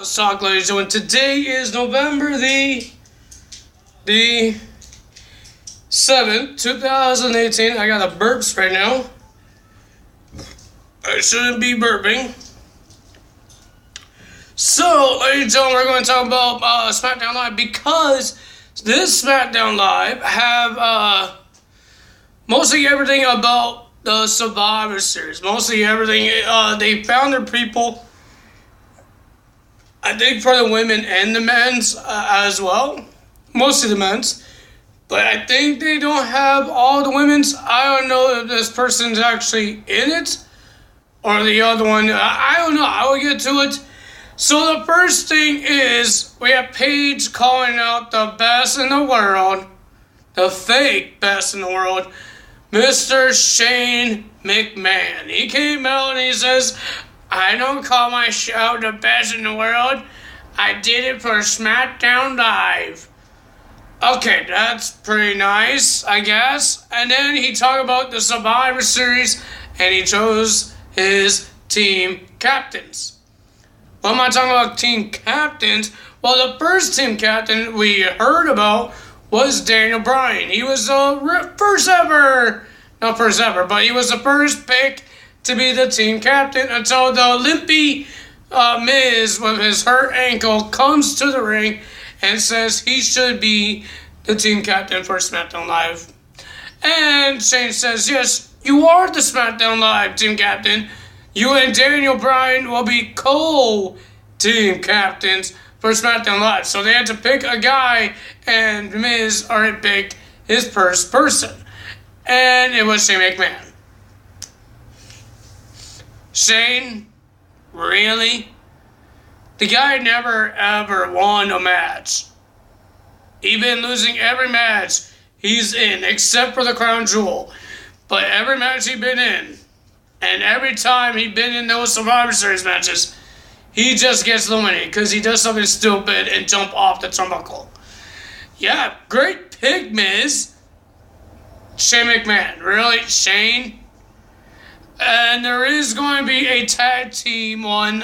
Let's talk, ladies and gentlemen. Today is November the 7th, 2018. I got a burps right now. I shouldn't be burping. So, ladies and gentlemen, we're going to talk about SmackDown Live because this SmackDown Live have mostly everything about the Survivor Series. Mostly everything. They found their people. I think for the women and the men's as well. Mostly the men's. But I think they don't have all the women's. I don't know if this person's actually in it. Or the other one. I don't know. I will get to it. So the first thing is, we have Paige calling out the best in the world. The fake best in the world. Mr. Shane McMahon. He came out and he says, I don't call my show the best in the world. I did it for SmackDown Live. Okay, that's pretty nice, I guess. And then he talked about the Survivor Series, and he chose his team captains. What am I talking about team captains? Well, the first team captain we heard about was Daniel Bryan. He was the first ever, not first ever, but he was the first pick to be the team captain until the limpy Miz with his hurt ankle comes to the ring and says he should be the team captain for SmackDown Live. And Shane says, yes, you are the SmackDown Live team captain. You and Daniel Bryan will be co-team captains for SmackDown Live. So they had to pick a guy, and Miz already picked his first person. And it was Shane McMahon. Shane? Really? The guy never ever won a match. He's been losing every match he's in, except for the Crown Jewel. But every match he's been in, and every time he's been in those Survivor Series matches, he just gets eliminated because he does something stupid and jump off the turnbuckle. Yeah, great pick, Miz. Shane McMahon. Really? Shane? And there is going to be a tag team one,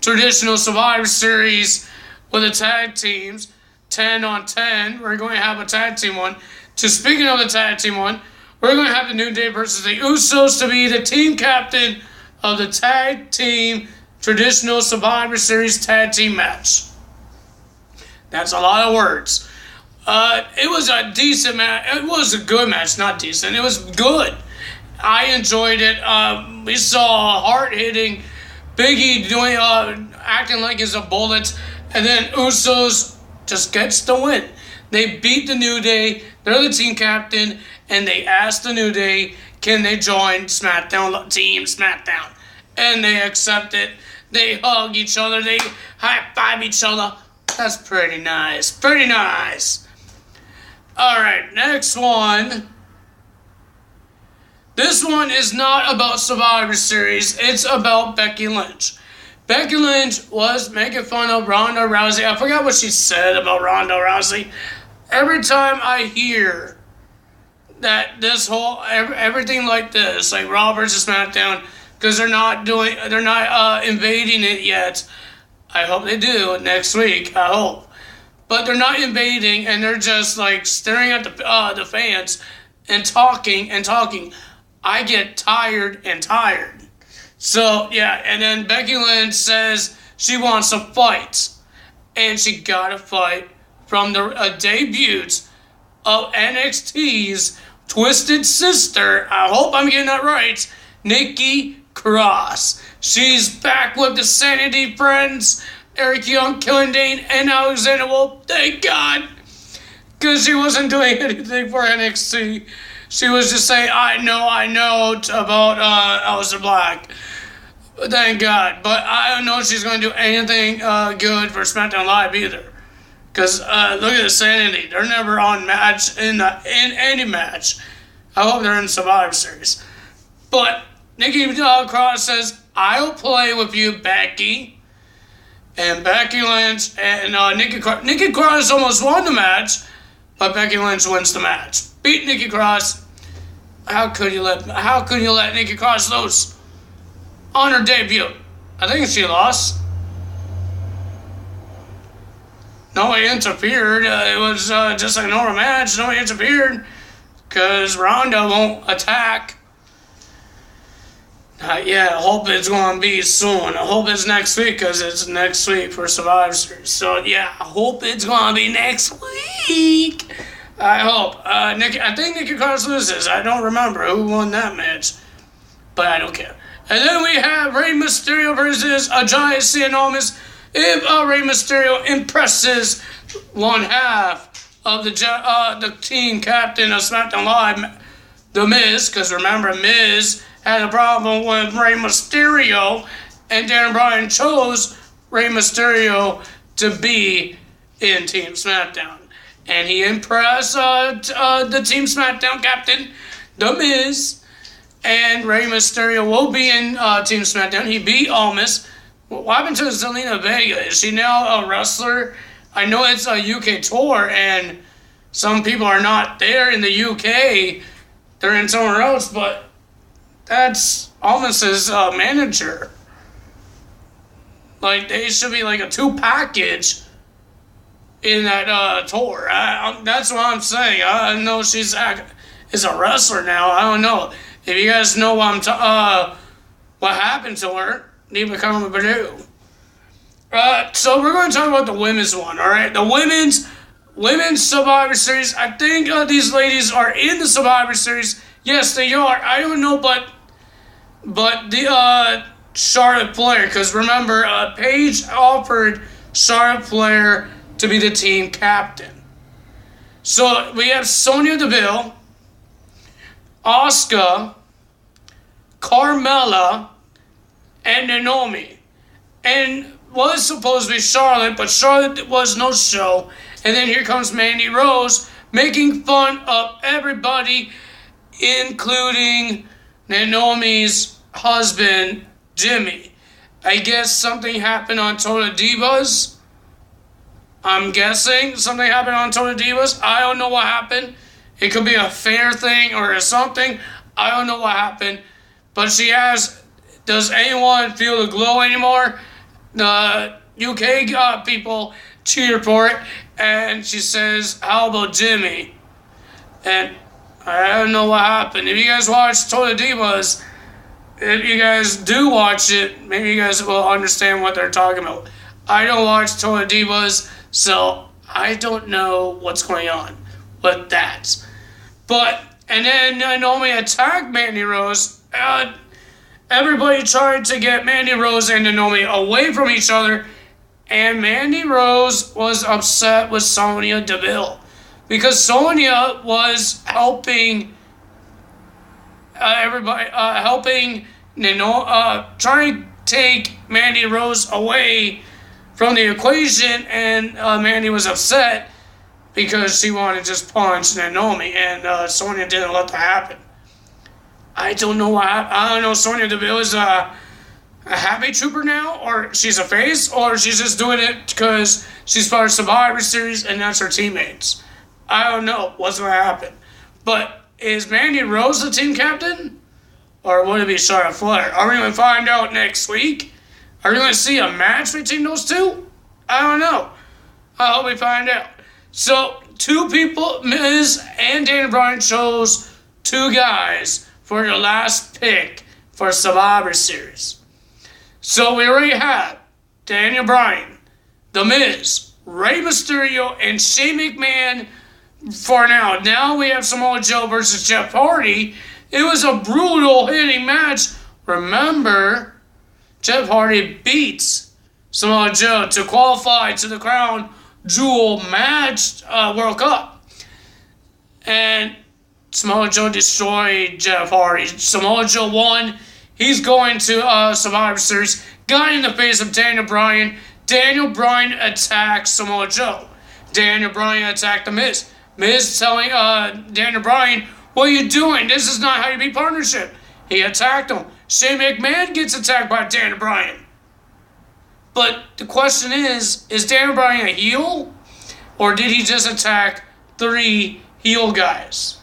traditional Survivor Series with the tag teams, 10 on 10. We're going to have a tag team one. Just speaking of the tag team one, we're going to have the New Day versus the Usos to be the team captain of the tag team traditional Survivor Series tag team match. That's a lot of words. It was a decent match. It was a good match, not decent. It was good. I enjoyed it. We saw hard-hitting Biggie doing, acting like he's a bullet, and then Usos just gets the win. They beat the New Day. They're the team captain, and they asked the New Day, can they join SmackDown, Team SmackDown? And they accept it. They hug each other. They high-five each other. That's pretty nice. Pretty nice. All right, next one. This one is not about Survivor Series. It's about Becky Lynch. Becky Lynch was making fun of Ronda Rousey. I forgot what she said about Ronda Rousey. Every time I hear that this whole, everything like this, like Raw versus SmackDown, because they're not invading it yet. I hope they do next week. I hope. But they're not invading, and they're just like staring at the fans and talking and talking. I get tired. So, yeah, and then Becky Lynch says she wants to fight. And she got a fight from the debut of NXT's Twisted Sister. I hope I'm getting that right. Nikki Cross. She's back with the Sanity Friends. Eric Young, Killian Dane, and Alexander Wolf. Thank God. Because she wasn't doing anything for NXT. She was just saying, I know about Aleister Black. Thank God. But I don't know if she's going to do anything good for SmackDown Live either. Because look at the Sanity. They're never on match in any match. I hope they're in Survivor Series. But Nikki Cross says, I'll play with you, Becky. And Becky Lynch and Nikki Cross almost won the match. But Becky Lynch wins the match. Beat Nikki Cross. How could you let Nikki Cross lose on her debut? I think she lost. nobody interfered. It was just a normal match. Nobody interfered because Ronda won't attack. Yeah, I hope it's going to be soon. I hope it's next week because it's next week for Survivor Series. So, yeah, I hope it's going to be next week. I hope. I think Nikki Cross loses. I don't remember who won that match, but I don't care. And then we have Rey Mysterio versus Giant Cenomis. If Rey Mysterio impresses one half of the team captain of SmackDown Live, The Miz, because remember, Miz had a problem with Rey Mysterio, and Daniel Bryan chose Rey Mysterio to be in Team SmackDown. And he impressed the Team SmackDown captain, The Miz, and Rey Mysterio will be in Team SmackDown. He beat Almas. What happened to Zelina Vega? Is she now a wrestler? I know it's a UK tour, and some people are not there in the UK. They're in somewhere else, but that's Almas's manager. Like, they should be like a 2-package in that tour. That's what I'm saying. I know she's is a wrestler now. I don't know. If you guys know what happened to her, leave a comment below. So we're going to talk about the women's one, all right? The women's Survivor Series. I think these ladies are in the Survivor Series. Yes, they are. I don't know, but the Charlotte Flair, because remember, Paige offered Charlotte Flair to be the team captain. So we have Sonya Deville, Asuka, Carmella, and Naomi. And was supposed to be Charlotte, but Charlotte was no show. And then here comes Mandy Rose making fun of everybody, including Naomi's husband, Jimmy. I guess something happened on Total Divas. I'm guessing something happened on Total Divas. I don't know what happened. It could be a fair thing or something. I don't know what happened. But she asks, does anyone feel the glow anymore? The UK people cheered for it. And she says, how about Jimmy? And I don't know what happened. If you guys watch Total Divas, if you guys do watch it, maybe you guys will understand what they're talking about. I don't watch Total Divas, so I don't know what's going on with that. And then Naomi attacked Mandy Rose. Everybody tried to get Mandy Rose and Naomi away from each other, and Mandy Rose was upset with Sonya Deville because Sonya was helping everybody, trying to take Mandy Rose away from the equation, and Mandy was upset because she wanted to just punch Naomi, and Sonya didn't let that happen. I don't know why. I don't know. Sonya Deville is a happy trooper now, or she's a face, or she's just doing it because she's part of Survivor Series and that's her teammates. I don't know what's going to happen. But is Mandy Rose the team captain? Or would it be Charlotte Flair? Are we going to find out next week? Are we going to see a match between those two? I don't know. I hope we find out. So, two people, Miz and Daniel Bryan, chose two guys for your last pick for Survivor Series. So we already have Daniel Bryan, The Miz, Rey Mysterio, and Shane McMahon for now. Now we have Samoa Joe versus Jeff Hardy. It was a brutal hitting match. Remember, Jeff Hardy beats Samoa Joe to qualify to the Crown Jewel match World Cup. And Samoa Joe destroyed Jeff Hardy. Samoa Joe won. He's going to Survivor Series. Got in the face of Daniel Bryan. Daniel Bryan attacked Samoa Joe. Daniel Bryan attacked The Miz. Miz telling Daniel Bryan, what are you doing? This is not how you beat partnership. He attacked him. Shane McMahon gets attacked by Daniel Bryan. But the question is Daniel Bryan a heel? Or did he just attack 3 heel guys?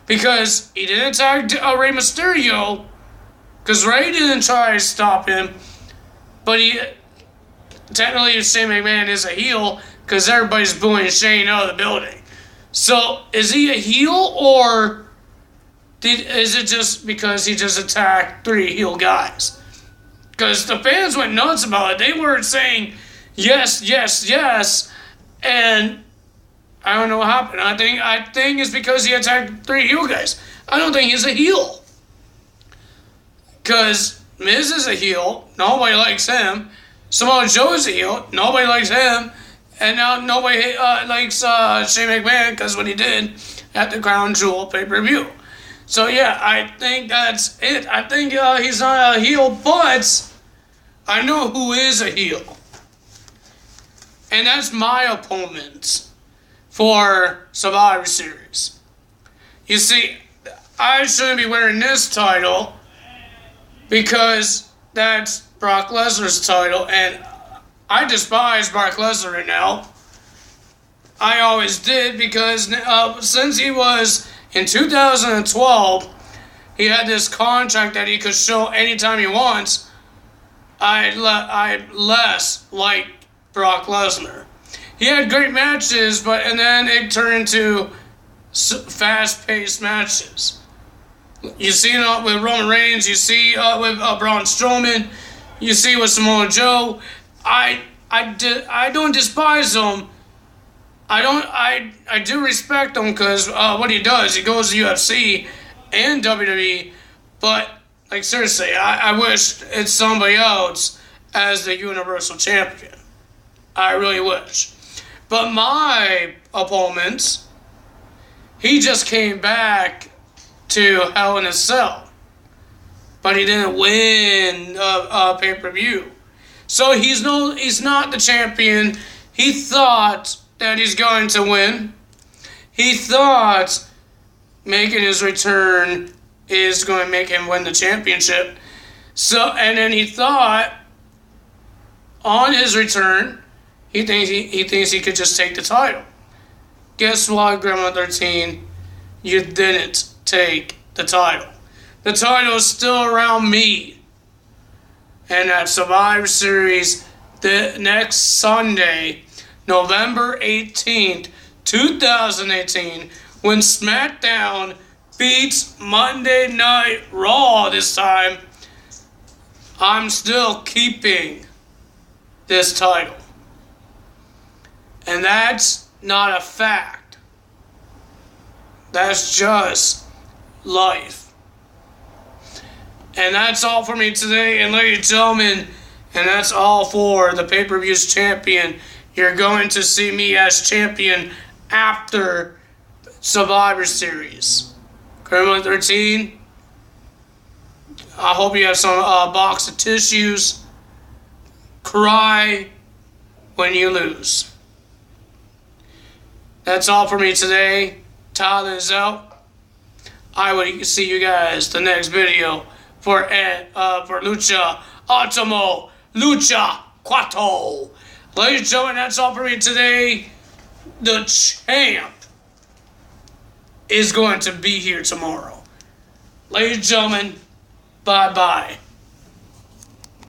Because he didn't attack Rey Mysterio, because Rey didn't try to stop him, but technically Shane McMahon is a heel because everybody's booing Shane out of the building. So is he a heel, or is it just because he just attacked 3 heel guys? Because the fans went nuts about it. They were saying yes, yes, yes, and I don't know what happened. I think it's because he attacked 3 heel guys. I don't think he's a heel. Because Miz is a heel. Nobody likes him. Samoa Joe is a heel. Nobody likes him. And now nobody likes Shane McMahon because what he did at the Crown Jewel pay-per-view. So yeah, I think that's it. I think he's not a heel, but I know who is a heel. And that's my opponent for Survivor Series. You see, I shouldn't be wearing this title because that's Brock Lesnar's title, and I despise Brock Lesnar right now. I always did because since he was in 2012, he had this contract that he could show anytime he wants. I less like Brock Lesnar. He had great matches, and then it turned into fast-paced matches. You see it with Roman Reigns. You see with Braun Strowman. You see with Samoa Joe. I don't despise him. I do respect him because what he does, he goes to UFC and WWE. But like seriously, I wish it's somebody else as the Universal Champion. I really wish. But my opponent, he just came back to Hell in a Cell, but he didn't win a pay-per-view. So he's not the champion. He thought that he's going to win. He thought making his return is going to make him win the championship. And then he thought on his return, he thinks he could just take the title. Guess what, Grandma 13? You didn't take the title. The title is still around me. And at Survivor Series the next Sunday, November 18th, 2018, when SmackDown beats Monday Night Raw this time, I'm still keeping this title. And that's not a fact. That's just life. And that's all for me today. And ladies and gentlemen, and that's all for the pay-per-views champion. You're going to see me as champion after Survivor Series. Grandma 13, I hope you have some box of tissues. Cry when you lose. That's all for me today. Tyler is out. I will see you guys the next video for Lucha Ultimo Lucha Cuatro. Ladies and gentlemen, that's all for me today. The champ is going to be here tomorrow. Ladies and gentlemen, bye-bye.